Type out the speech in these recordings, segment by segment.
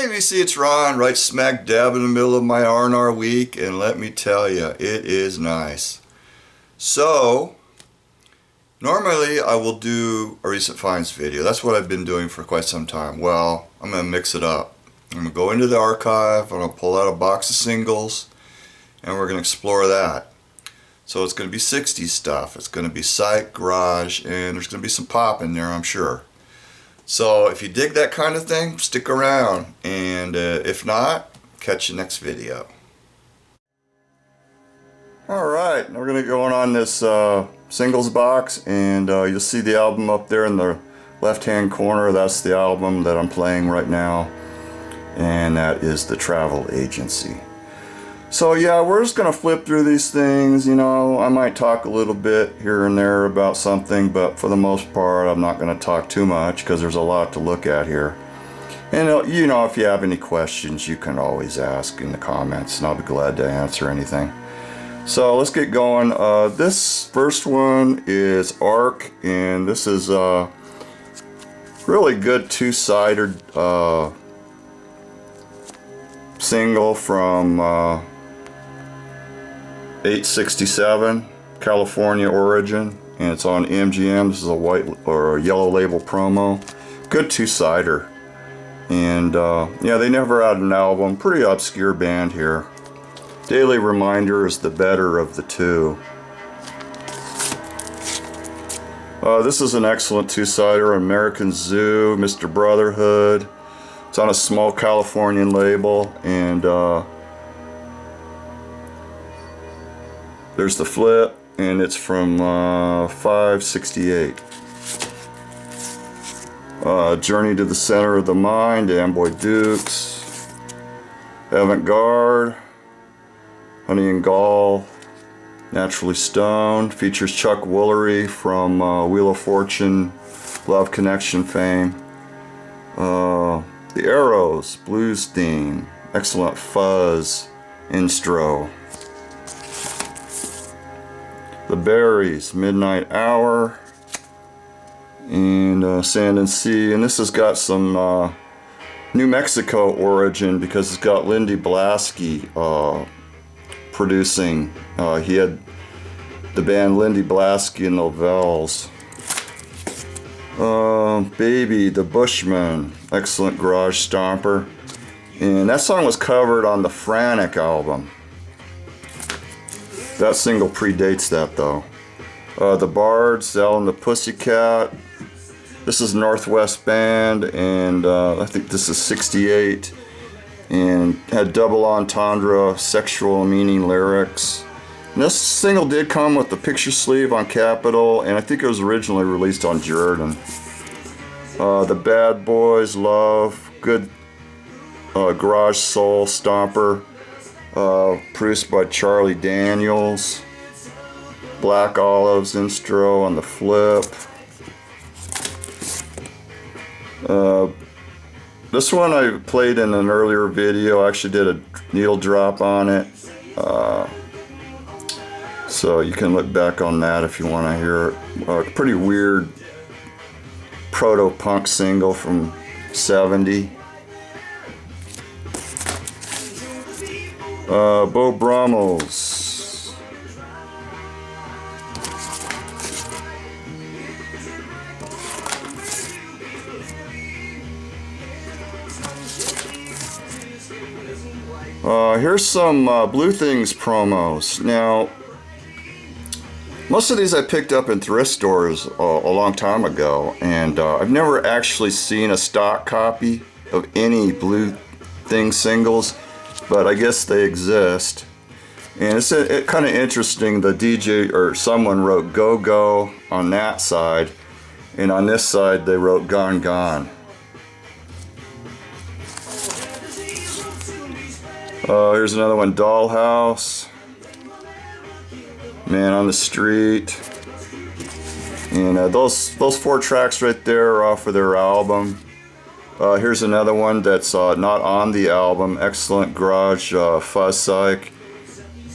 ABC, it's Ron, right smack dab in the middle of my R&R week, and let me tell you, it is nice. So, normally I will do a recent finds video. That's what I've been doing for quite some time. Well, I'm going to mix it up. I'm going to go into the archive, I'm going to pull out a box of singles, and we're going to explore that. So it's going to be 60s stuff, it's going to be psych, garage, and there's going to be some pop in there, I'm sure. So if you dig that kind of thing, stick around, and if not, catch you next video. Alright, we're going to go on this singles box, and you'll see the album up there in the left hand corner. That's the album that I'm playing right now, and that is The Travel Agency. So yeah, we're just going to flip through these things. You know, I might talk a little bit here and there about something, but for the most part I'm not going to talk too much because there's a lot to look at here. And you know, if you have any questions, you can always ask in the comments and I'll be glad to answer anything. So let's get going. This first one is Arc, and this is a really good two-sided single from 867, California origin, and it's on MGM. This is a white or a yellow label promo. Good two-sider, and yeah, they never had an album. Pretty obscure band here. Daily Reminder is the better of the two. This is an excellent two-sider. American Zoo, Mr. Brotherhood. It's on a small Californian label, and there's the flip, and it's from 568. Journey to the Center of the Mind, Amboy Dukes. Avant-Garde, Honey and Gall, Naturally Stoned. Features Chuck Woolery from Wheel of Fortune, Love Connection fame. The Arrows, Blues Theme, excellent fuzz intro. The Berries, Midnight Hour, and Sand and Sea. And this has got some New Mexico origin because it's got Lindy Blasky producing. He had the band Lindy Blasky and the Vells. Baby, The Bushman, excellent garage stomper. And that song was covered on the Frantic album. That single predates that though. The Byrds, Al and the Pussycat. This is Northwest Band, and I think this is 68. And had double entendre, sexual meaning lyrics. And this single did come with the picture sleeve on Capitol, and I think it was originally released on Jordan. The Bad Boys, Love, good garage soul stomper. Produced by Charlie Daniels. Black Olives intro on the flip. This one I played in an earlier video. I actually did a needle drop on it. So you can look back on that if you want to hear it. Pretty weird proto-punk single from 70. Beau Brummels. Here's some Blue Things promos. Now, most of these I picked up in thrift stores a long time ago, and I've never actually seen a stock copy of any Blue Things singles, but I guess they exist. And it's kind of interesting. The DJ or someone wrote Go Go on that side, and on this side they wrote Gone Gone. Here's another one, Dollhouse, Man on the Street. And those four tracks right there are off of their album. Here's another one that's not on the album. Excellent garage fuzz psych.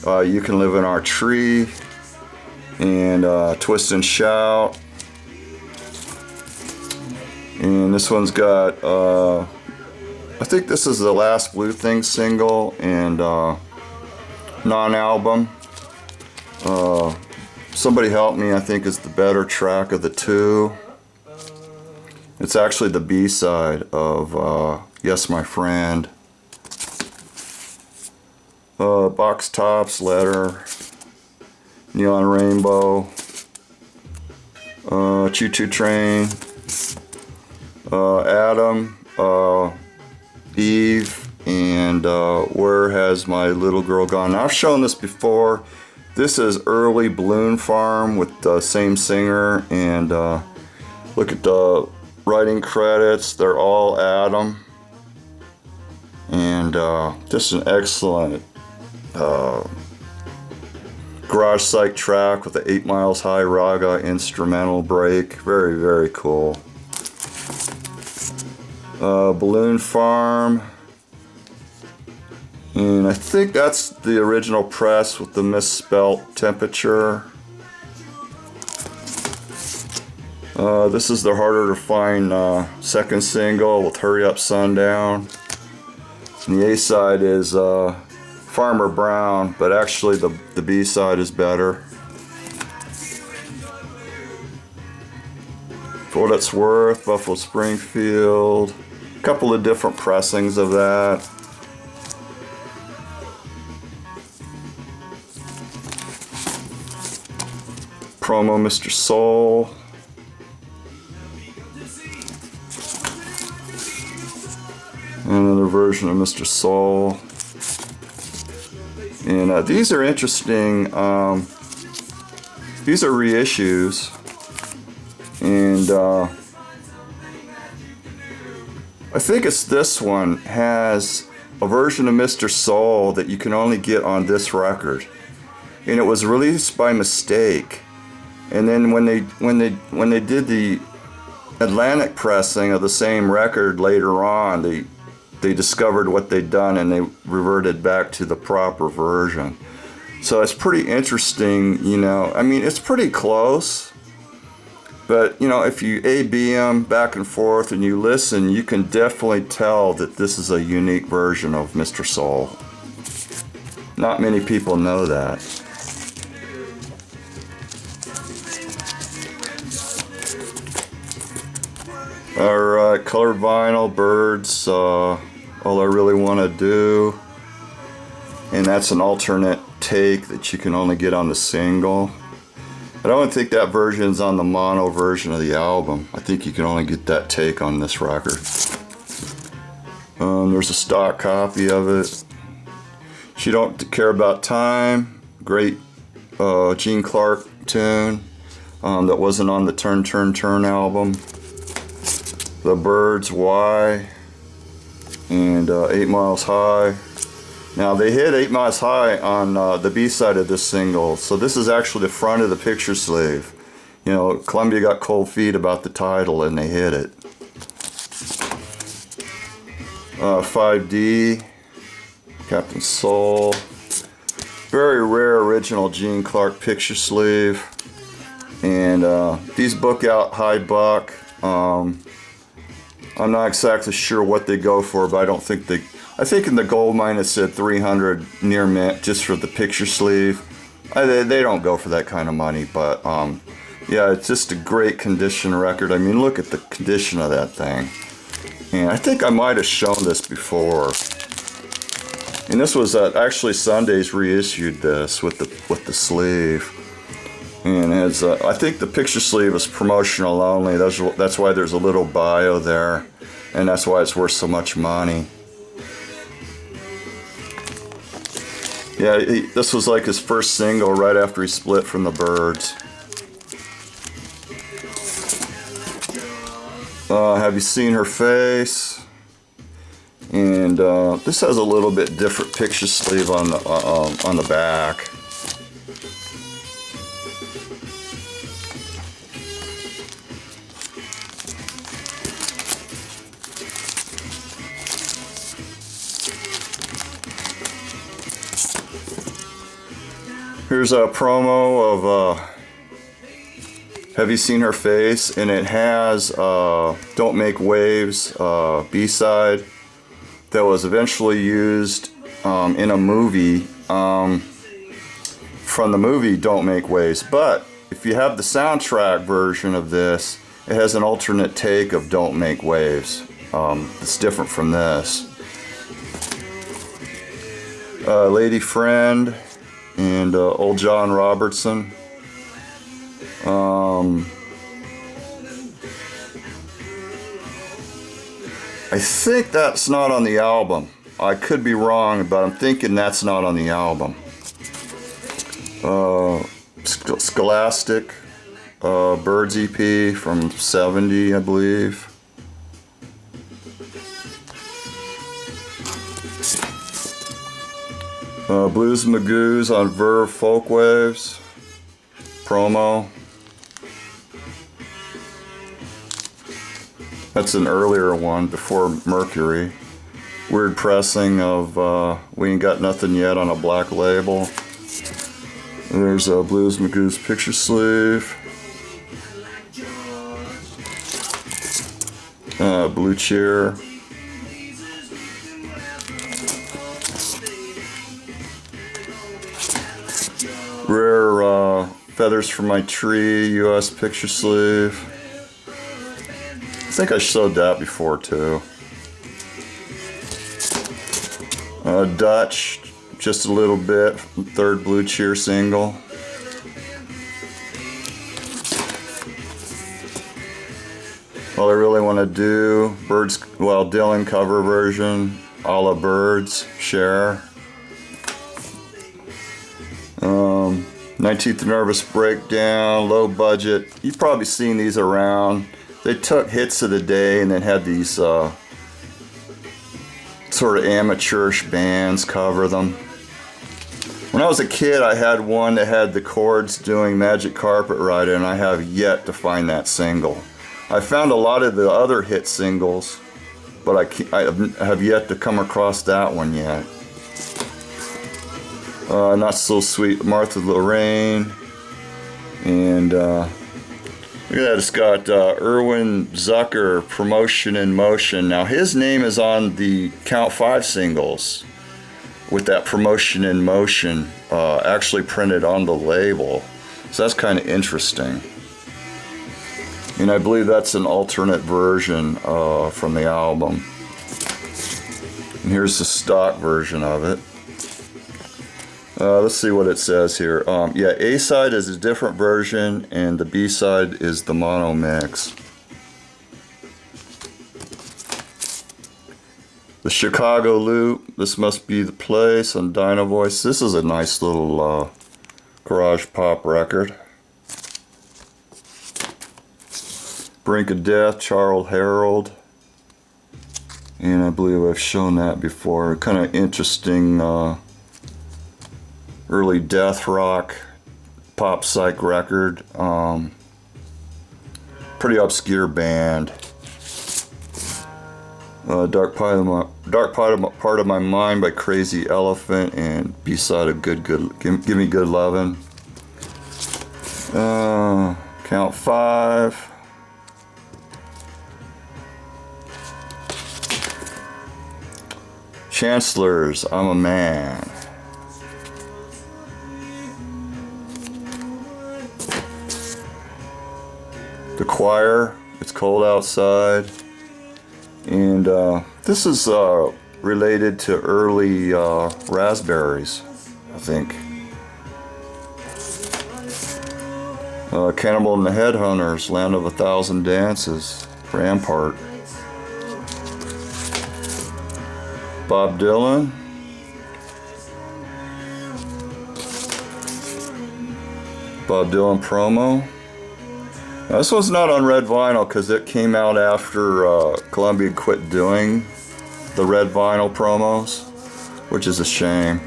You Can Live in Our Tree, and Twist and Shout. And this one's got I think this is the last Blue Thing single and non-album. Somebody Help Me, I think, is the better track of the two. It's actually the B-side of Yes My Friend. Box Tops, Letter, Neon Rainbow, Choo Choo Train, Adam, Eve, and Where Has My Little Girl Gone? Now, I've shown this before. This is early Balloon Farm with the same singer, and look at the writing credits. They're all Adam, and just an excellent garage psych track with the 8 Miles High Raga instrumental break. Very, very cool. Balloon Farm, and I think that's the original press with the misspelt temperature. This is the harder to find second single with Hurry Up Sundown, and the A side is Farmer Brown, but actually the B side is better. For What It's Worth, Buffalo Springfield, a couple of different pressings of that. Promo Mr. Soul. Another version of Mr. Soul. And these are interesting. These are reissues. And I think it's this one has a version of Mr. Soul that you can only get on this record. And it was released by mistake. And then when they did the Atlantic pressing of the same record later on, they discovered what they'd done and they reverted back to the proper version. So it's pretty interesting, you know. I mean, it's pretty close, but you know, if you A/B them back and forth and you listen, you can definitely tell that this is a unique version of Mr. Soul. Not many people know that. Alright, colored vinyl, Byrds, All I Really Want to Do. And that's an alternate take that you can only get on the single. I don't think that version's on the mono version of the album. I think you can only get that take on this record. There's a stock copy of it. She Don't Care About Time. Great Gene Clark tune that wasn't on the Turn Turn Turn album. The Byrds, Why, and 8 Miles High. Now they hit 8 Miles High on the B-side of this single, so this is actually the front of the picture sleeve. You know, Columbia got cold feet about the title and they hit it. 5D, Captain Soul. Very rare original Gene Clark picture sleeve. And these book out high buck. I'm not exactly sure what they go for, but I think in the gold mine it said 300 near mint just for the picture sleeve. They don't go for that kind of money, but yeah, it's just a great condition record. I mean, look at the condition of that thing. And I think I might have shown this before. And this was actually Sunday's reissued this with the sleeve. And as I think the picture sleeve is promotional only. That's why there's a little bio there, and that's why it's worth so much money. Yeah, this was like his first single right after he split from the Byrds. Have You Seen Her Face? And this has a little bit different picture sleeve on the back. Here's a promo of Have You Seen Her Face, and it has Don't Make Waves B-side, that was eventually used in a movie from the movie Don't Make Waves. But if you have the soundtrack version of this, it has an alternate take of Don't Make Waves. It's different from this. Lady Friend and Old John Robertson. I think that's not on the album. I could be wrong, but I'm thinking that's not on the album. Scholastic, Byrds EP from '70, I believe. Blues Magoos on Verve Folkwaves promo. That's an earlier one before Mercury. Weird pressing of We Ain't Got Nothing Yet on a black label. There's a Blues Magoo's picture sleeve. Blue Cheer. Rare Feathers from My Tree US picture sleeve. I think I showed that before too. Dutch, just a little bit, third Blue Cheer single. All I really want to do, Byrds, well, Dylan cover version, a la Byrds, Share. 19th Nervous Breakdown, low budget. You've probably seen these around. They took hits of the day and then had these sort of amateurish bands cover them. When I was a kid, I had one that had the Chords doing Magic Carpet Ride, and I have yet to find that single. I found a lot of the other hit singles, but I have yet to come across that one yet. Not So Sweet, Martha Lorraine, and look at that, it's got Erwin Zucker, Promotion in Motion. Now his name is on the Count 5 singles with that Promotion in Motion actually printed on the label. So that's kind of interesting. And I believe that's an alternate version from the album. And here's the stock version of it. Let's see what it says here. Yeah, A-side is a different version, and the B-side is the mono mix. The Chicago Loop, This Must Be the Place on Dino Voice. This is a nice little garage pop record. Brink of Death, Charles Harold. And I believe I've shown that before. Kind of interesting early death rock, pop psych record. Pretty obscure band. Dark Part of My Mind by Crazy Elephant, and B-side of Give Me Good Lovin'. Count 5. Chancellors, I'm a Man. The Choir, It's Cold Outside. And this is related to early Raspberries, I think. Cannibal and the Headhunters, Land of a Thousand Dances, Rampart. Bob Dylan. Bob Dylan promo. Now, this one's not on red vinyl because it came out after Columbia quit doing the red vinyl promos, which is a shame.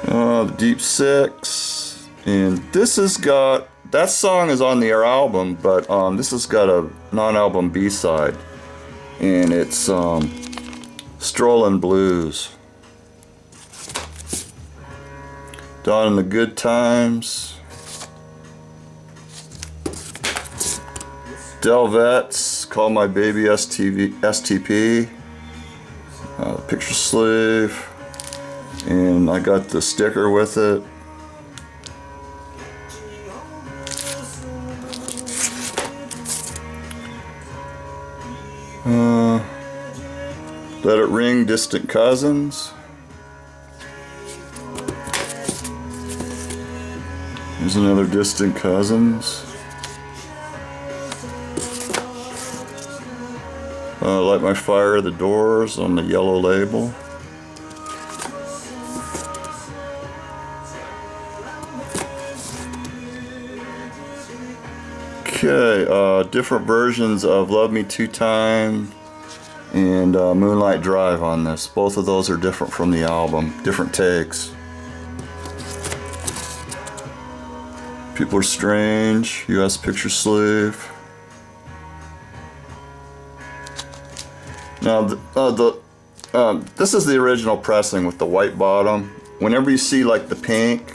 The Deep Six, and this has got, that song is on their album, but this has got a non-album B-side, and it's Strollin' Blues. Dawn in the Good Times. Delvette's Call My Baby STP. Picture sleeve. And I got the sticker with it. Let It Ring, Distant Cousins. Here's another Distant Cousins. Light My Fire, The Doors on the yellow label. Okay, different versions of Love Me Two Times and Moonlight Drive on this. Both of those are different from the album, different takes. People Are Strange, US picture sleeve. Now, this is the original pressing with the white bottom. Whenever you see like the pink,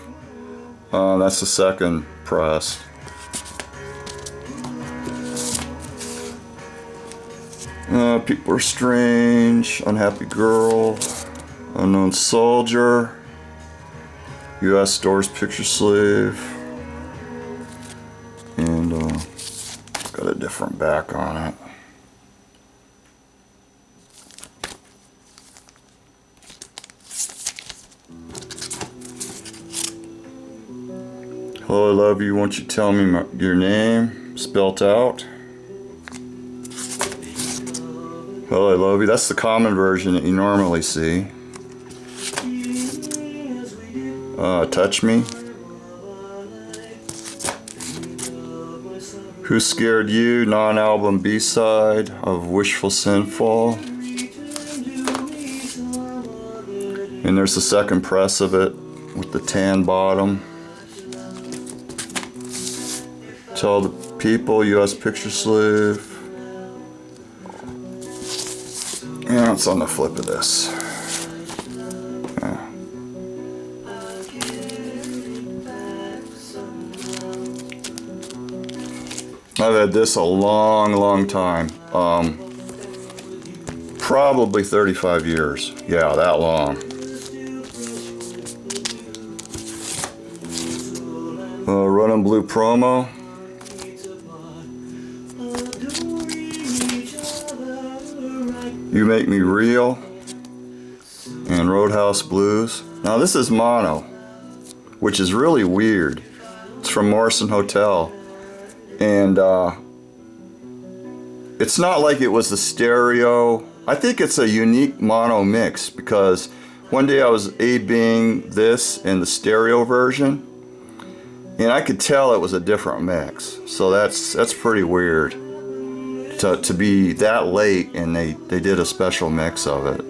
that's the second press. People Are Strange, Unhappy Girl, Unknown Soldier, US Doors picture sleeve, and got a different back on it. Hello, I Love You, Won't You Tell Me Your Name, spelt out. Hello, I Love You, that's the common version that you normally see. Touch Me. Who Scared You, non-album B-side of Wishful Sinful. And there's the second press of it with the tan bottom. Tell the People, US picture sleeve. Yeah, it's on the flip of this. Yeah. I've had this a long time. Probably 35 years. Yeah, that long. Running Blue promo. You Make Me Real, and Roadhouse Blues. Now this is mono, which is really weird. It's from Morrison Hotel, and it's not like it was a stereo. I think it's a unique mono mix, because one day I was A-Bing this in the stereo version, and I could tell it was a different mix. So that's pretty weird. To be that late and they did a special mix of it.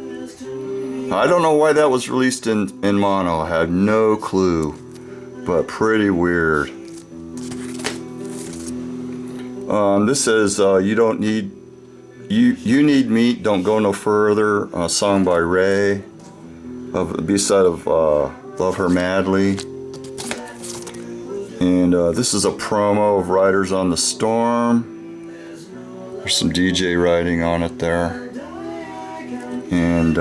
I don't know why that was released in mono. I have no clue, but pretty weird. This is You Don't Need You Need Meat, Don't Go No Further, a song by Ray, of the B-side of Love Her Madly. And this is a promo of Riders on the Storm. There's some DJ writing on it there. And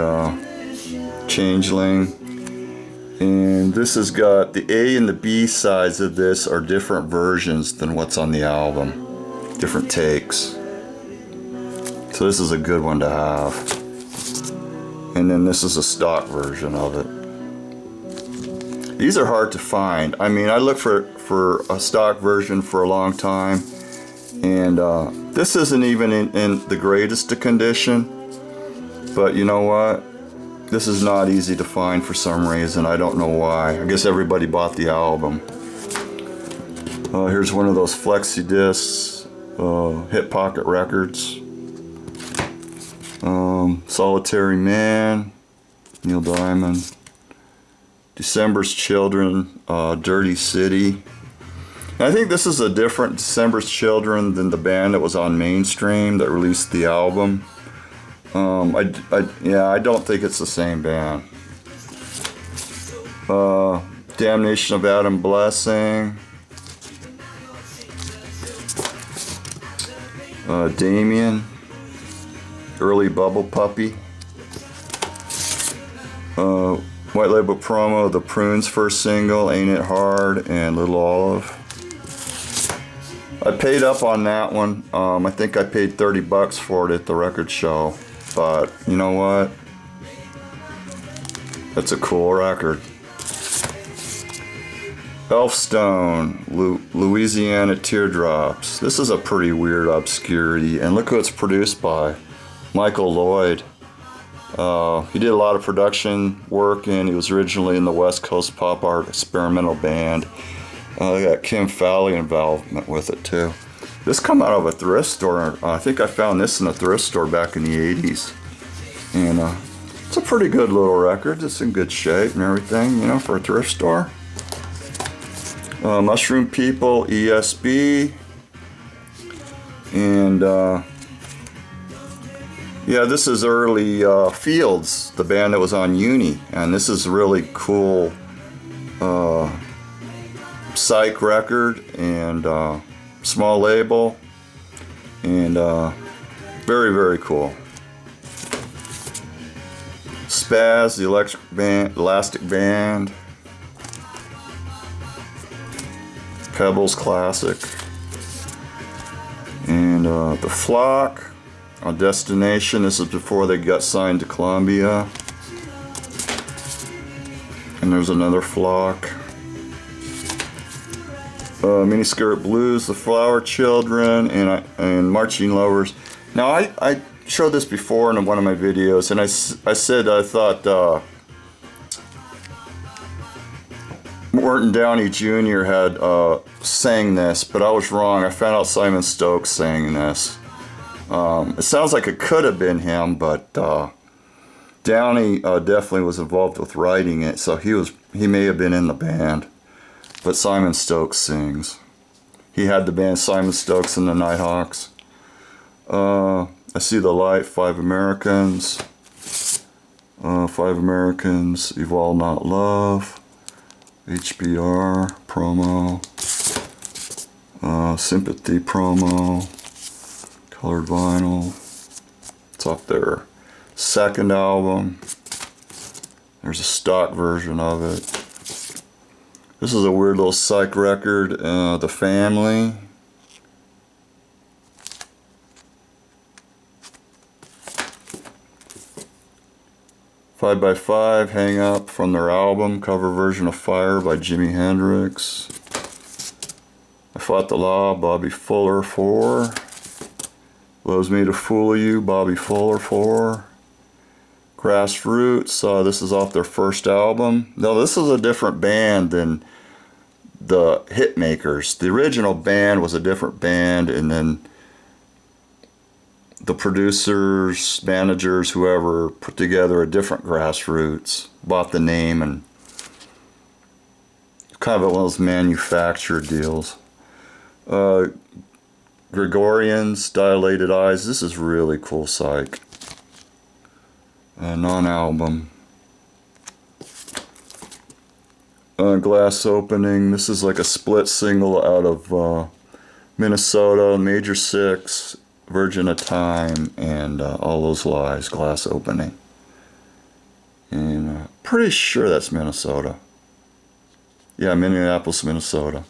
Changeling. And this has got the A and the B sides of this are different versions than what's on the album. Different takes. So this is a good one to have. And then this is a stock version of it. These are hard to find. I mean, I looked for a stock version for a long time. And this isn't even in the greatest of condition, but you know what? This is not easy to find for some reason. I don't know why. I guess everybody bought the album. Here's one of those flexi discs, Hip Pocket Records. Solitary Man, Neil Diamond. December's Children, Dirty City. I think this is a different December's Children than the band that was on Mainstream that released the album. I don't think it's the same band. Damnation of Adam Blessing. Damien, early Bubble Puppy. White label promo, The Prunes first single, Ain't It Hard, and Little Olive. I paid up on that one. I think I paid 30 bucks for it at the record show. But you know what? That's a cool record. Elfstone, Louisiana Teardrops. This is a pretty weird obscurity. And look who it's produced by. Michael Lloyd. He did a lot of production work, and he was originally in the West Coast pop art experimental band. They got Kim Fowley involvement with it too. This come out of a thrift store. I think I found this in a thrift store back in the 80s. And it's a pretty good little record. It's in good shape and everything, you know, for a thrift store. Mushroom People, ESB. And yeah, this is early Fields, the band that was on Uni. And this is really cool psych record, and small label, and very, very cool. Spaz, the Elastic Band. Pebbles Classic. And The Flock, on Destination. This is before they got signed to Columbia. And there's another Flock. Miniskirt Blues, The Flower Children, and Marching Lovers. Now I showed this before in one of my videos, and I said I thought Morton Downey Jr. had sang this, but I was wrong. I found out Simon Stokes sang this. It sounds like it could have been him, but Downey definitely was involved with writing it, so he may have been in the band. But Simon Stokes sings. He had the band Simon Stokes and the Nighthawks. I See the Light, Five Americans. Five Americans, Evolve Not Love. HBR, promo. Sympathy promo. Colored vinyl. It's off their second album. There's a stock version of it. This is a weird little psych record, The Family. Five by Five, Hang Up, from their album, cover version of Fire by Jimi Hendrix. I Fought the Law, Bobby Fuller 4. Loves Me to Fool You, Bobby Fuller 4. Grassroots, this is off their first album. No, this is a different band than the Hitmakers. The original band was a different band, and then the producers, managers, whoever put together a different Grassroots, bought the name, and kind of one of those manufactured deals. Gregorians, Dilated Eyes. This is really cool psych. Non-album. Glass Opening. This is like a split single out of Minnesota, Major 6, Virgin of Time, and All Those Lies, Glass Opening. And pretty sure that's Minnesota. Yeah, Minneapolis, Minnesota.